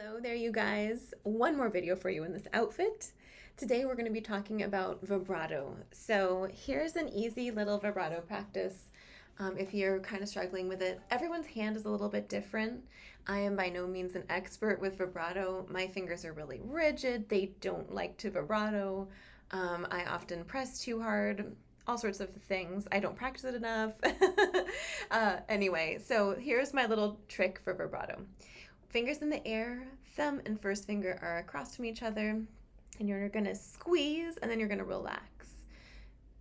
Hello there, you guys. One more video for you in this outfit. Today we're going to be talking about vibrato. So here's an easy little vibrato practice if you're kind of struggling with it. Everyone's hand is a little bit different. I am by no means an expert with vibrato. My fingers are really rigid. They don't like to vibrato. I often press too hard. All sorts of things. I don't practice it enough. Anyway, so here's my little trick for vibrato. Fingers in the air, thumb and first finger are across from each other, and you're gonna squeeze and then you're gonna relax.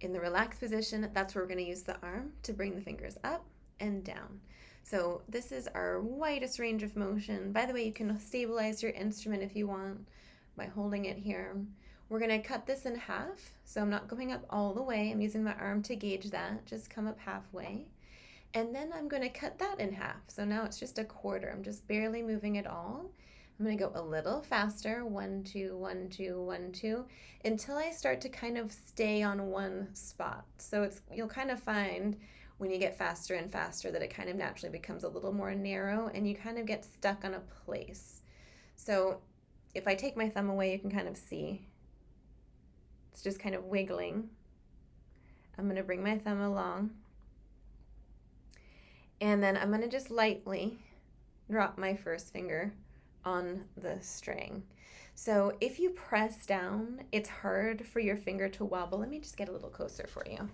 In the relaxed position, that's where we're gonna use the arm to bring the fingers up and down. So this is our widest range of motion. By the way, you can stabilize your instrument if you want by holding it here. We're gonna cut this in half, so I'm not going up all the way. I'm using my arm to gauge that, just come up halfway. And then I'm going to cut that in half. So now it's just a quarter. I'm just barely moving it all. I'm going to go a little faster, 1, 2, 1, 2, 1, 2, until I start to kind of stay on one spot. So you'll kind of find when you get faster and faster that it kind of naturally becomes a little more narrow and you kind of get stuck on a place. So if I take my thumb away, you can kind of see it's just kind of wiggling. I'm going to bring my thumb along. And then I'm going to just lightly drop my first finger on the string. So if you press down, it's hard for your finger to wobble. Let me just get a little closer for you.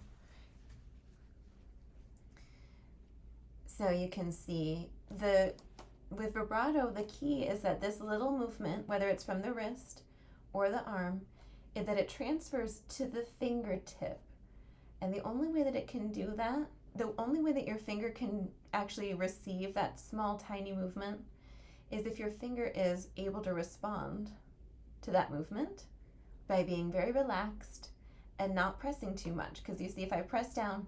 So you can see with vibrato, the key is that this little movement, whether it's from the wrist or the arm, is that it transfers to the fingertip. And the only way that it can do that, the only way that your finger can actually receive that small, tiny movement is if your finger is able to respond to that movement by being very relaxed and not pressing too much. Because you see, if I press down,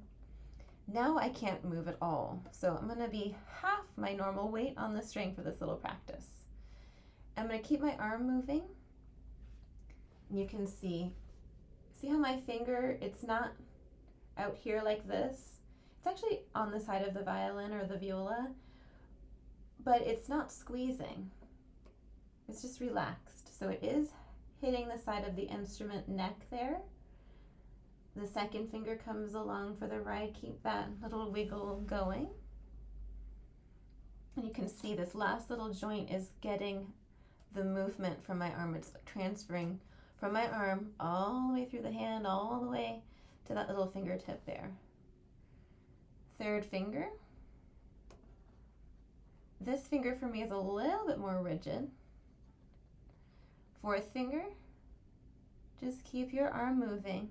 now I can't move at all. So I'm going to be half my normal weight on the string for this little practice. I'm going to keep my arm moving. And you can see how my finger, it's not out here like this. It's actually on the side of the violin or the viola, but it's not squeezing. It's just relaxed. So it is hitting the side of the instrument neck there. The second finger comes along for the ride. Keep that little wiggle going. And you can see this last little joint is getting the movement from my arm. It's transferring from my arm all the way through the hand, all the way to that little fingertip there. Third finger. This finger for me is a little bit more rigid. Fourth finger. Just keep your arm moving.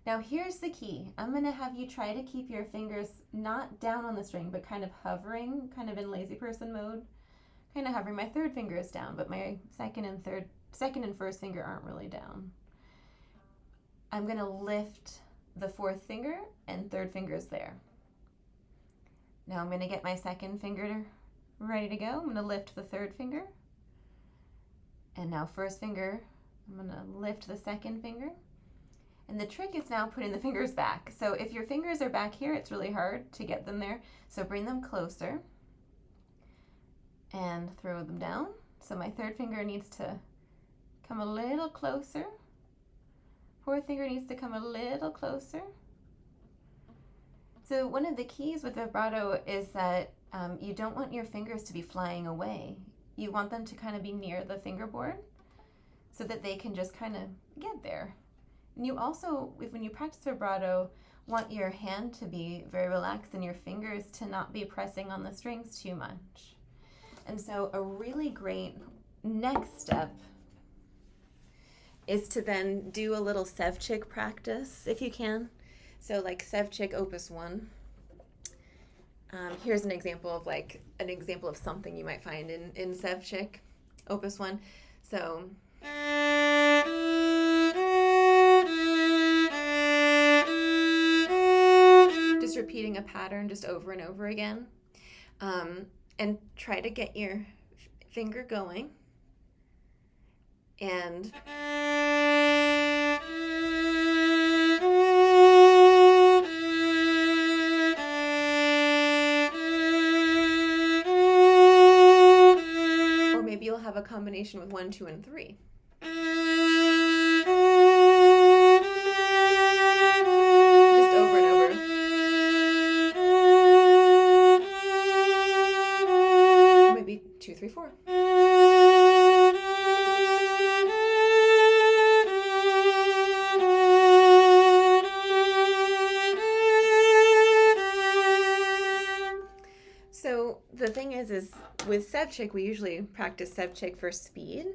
Now here's the key. I'm going to have you try to keep your fingers not down on the string, but kind of hovering, kind of in lazy person mode. Kind of hovering. My third finger is down, but my second and first finger aren't really down. I'm going to lift the fourth finger and third finger's there. Now I'm going to get my second finger ready to go. I'm going to lift the third finger. And now first finger, I'm going to lift the second finger. And the trick is now putting the fingers back. So if your fingers are back here, it's really hard to get them there. So bring them closer and throw them down. So my third finger needs to come a little closer. Fourth finger needs to come a little closer. So one of the keys with vibrato is that you don't want your fingers to be flying away. You want them to kind of be near the fingerboard so that they can just kind of get there. And you also, when you practice vibrato, want your hand to be very relaxed and your fingers to not be pressing on the strings too much. And so a really great next step is to then do a little Sevchik practice if you can. So like Sevchik Opus 1. Here's an example of something you might find in Sevchik Opus 1. So just repeating a pattern just over and over again. And try to get your finger going. And maybe you'll have a combination with 1, 2, and 3. Just over and over. Maybe 2, 3, 4. So the thing is with Sevchik, we usually practice Sevchik for speed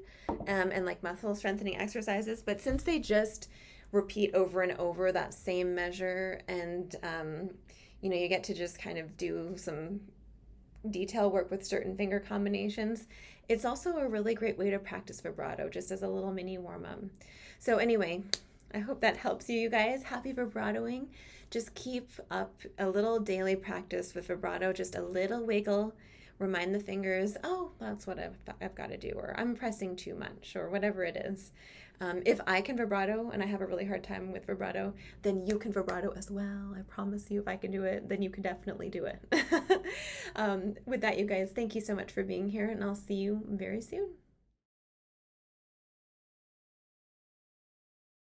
and like muscle strengthening exercises. But since they just repeat over and over that same measure, and you get to just kind of do some detail work with certain finger combinations, it's also a really great way to practice vibrato, just as a little mini warm-up. So anyway, I hope that helps you guys. Happy vibratoing. Just keep up a little daily practice with vibrato, just a little wiggle. Remind the fingers, oh, that's what I've got to do, or I'm pressing too much, or whatever it is. If I can vibrato and I have a really hard time with vibrato, then you can vibrato as well. I promise you, if I can do it, then you can definitely do it. With that, you guys, thank you so much for being here, and I'll see you very soon.